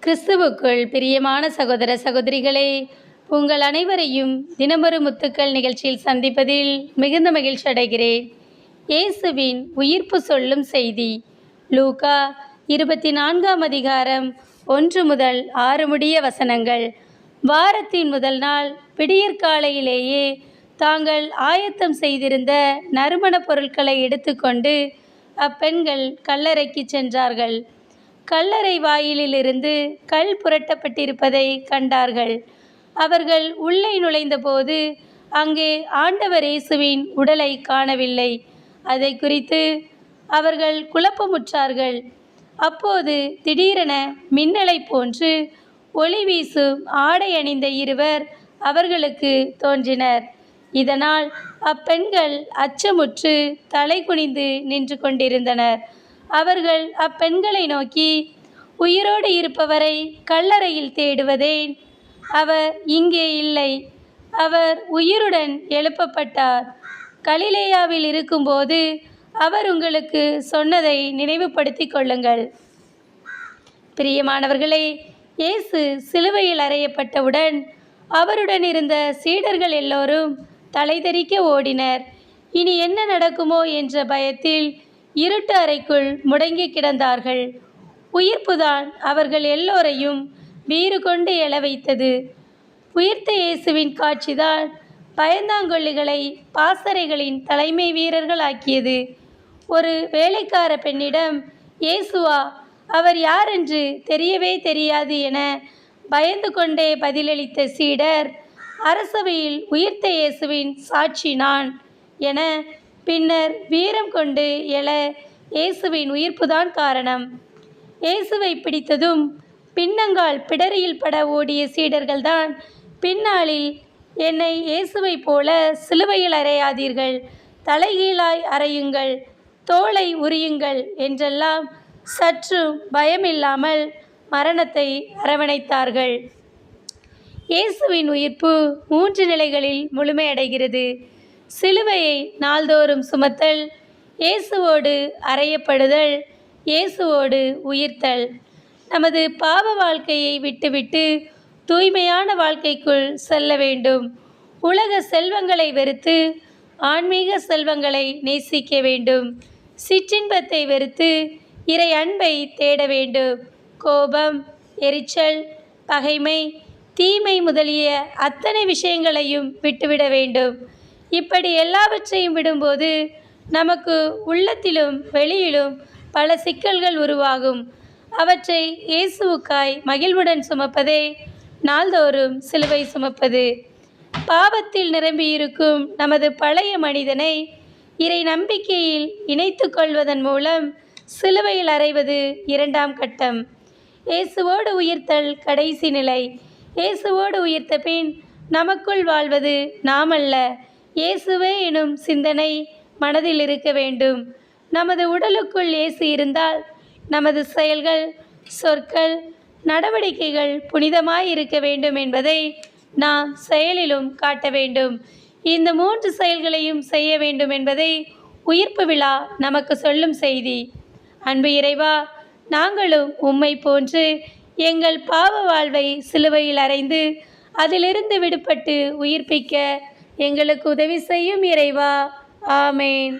கிறிஸ்துவுக்குள் பிரியமான சகோதர சகோதரிகளே, உங்கள் அனைவரையும் தினமொரு முத்துக்கள் நிகழ்ச்சியில் சந்திப்பதில் மிகுந்த மகிழ்ச்சி அடைகிறேன். இயேசுவின் உயிர்ப்பு சொல்லும் செய்தி. லூக்கா 24ஆம் அதிகாரம் 1 முதல் 6 முடிய வசனங்கள். வாரத்தின் முதல் நாள் விடியற்காலையிலேயே தாங்கள் ஆயத்தம் செய்திருந்த நறுமணப் பொருட்களை எடுத்துக்கொண்டு அப்பெண்கள் கல்லறைக்கு சென்றார்கள். கல்லறை வாயிலிலிருந்து கல் புரட்டப்பட்டிருப்பதை கண்டார்கள். அவர்கள் உள்ளே நுழைந்தபோது அங்கே ஆண்டவர் இயேசுவின் உடலை காணவில்லை. அதை குறித்து அவர்கள் குழப்பமுற்றார்கள். அப்போது திடீரென மின்னலை போன்று ஒளி வீசும் ஆடை அணிந்த இருவர் அவர்களுக்கு தோன்றினர். இதனால் அப்பெண்கள் அச்சமுற்று தலை குனிந்து நின்று கொண்டிருந்தனர். அவர்கள் அப்பெண்களை நோக்கி, உயிரோடு இருப்பவரை கல்லறையில் தேடுவதேன்? அவர் இங்கே இல்லை, அவர் உயிருடன் எழுப்பப்பட்டார். கலிலேயாவில் இருக்கும்போது அவர் உங்களுக்கு சொன்னதை நினைவுபடுத்திக் கொள்ளுங்கள். பிரியமானவர்களே, இயேசு சிலுவையில் அறையப்பட்டவுடன் அவருடன் இருந்த சீடர்கள் எல்லோரும் தலைதெறிக்க ஓடினர். இனி என்ன நடக்குமோ என்ற பயத்தில் இருட்டு அறைக்குள் முடங்கி கிடந்தார்கள். உயிர்ப்புதான் அவர்கள் எல்லோரையும் வீறு கொண்டு எழ வைத்தது. உயிர்த்த இயேசுவின் காட்சிதான் பயந்தாங்கொள்ளிகளை பாசறைகளின் தலைமை வீரர்கள் ஆக்கியது. ஒரு வேலைக்கார பெண்ணிடம், இயேசுவா, அவர் யார் என்று தெரியவே தெரியாது என பயந்து கொண்டே பதிலளித்த சீடர், அரசவையில் உயிர்த்த இயேசுவின் சாட்சி நான் என பின்னர் வீரம் கொண்டு எழ இயேசுவின் உயிர்ப்புதான் காரணம். இயேசுவை பிடித்ததும் பின்னங்கால் பிடரியில் பட ஓடிய சீடர்கள்தான் பின்னாளில், என்னை இயேசுவை போல சிலுவையில் அறையாதீர்கள், தலைகீழாய் அறையுங்கள், தோலை உரியுங்கள் என்றெல்லாம் சற்றும் பயமில்லாமல் மரணத்தை அரவணைத்தார்கள். இயேசுவின் உயிர்ப்பு 3 நிலைகளில் முழுமையடைகிறது. சிலுவையை நாள்தோறும் சுமத்தல், இயேசுவோடு அறையப்படுதல், இயேசுவோடு உயிர்த்தல். நமது பாவ வாழ்க்கையை விட்டுவிட்டு தூய்மையான வாழ்க்கைக்குள் செல்ல வேண்டும். உலக செல்வங்களை வெறுத்து ஆன்மீக செல்வங்களை நேசிக்க வேண்டும். சிற்றின்பத்தை வெறுத்து இறை அன்பை தேட வேண்டும். கோபம், எரிச்சல், பகைமை, தீமை முதலிய அத்தனை விஷயங்களையும் விட்டுவிட வேண்டும். இப்படி எல்லாவற்றையும் விடும்போது நமக்கு உள்ளத்திலும் வெளியிலும் பல சிக்கல்கள் உருவாகும். அவற்றை இயேசுவுக்காய் மகிழ்வுடன் சுமப்பதே நாள்தோறும் சிலுவை சுமப்பது. பாவத்தில் நிரம்பியிருக்கும் நமது பழைய மனிதனை இறை நம்பிக்கையில் இணைத்து கொள்வதன் மூலம் சிலுவையில் அறைவது 2ஆம் கட்டம். இயேசுவோடு உயிர்த்தல் கடைசி நிலை. இயேசுவோடு உயிர்த்த பின் நமக்குள் வாழ்வது நாமல்ல, இயேசுவே எனும் சிந்தனை மனதில் இருக்க வேண்டும். நமது உடலுக்குள் இயேசு இருந்தால் நமது செயல்கள், சொற்கள், நடவடிக்கைகள் புனிதமாய் இருக்க வேண்டும் என்பதை நாம் செயலிலும் காட்ட வேண்டும். இந்த 3 செயல்களையும் செய்ய வேண்டும் என்பதை உயிர்ப்பு விழா நமக்கு சொல்லும் செய்தி. அன்பு இறைவா, நாங்களும் உம்மை போன்று எங்கள் பாவ வாழ்வை சிலுவையில் அறைந்து அதிலிருந்து விடுபட்டு உயிர்ப்பிக்க எங்களுக்கு உதவி செய்யும் இறைவா. ஆமேன்.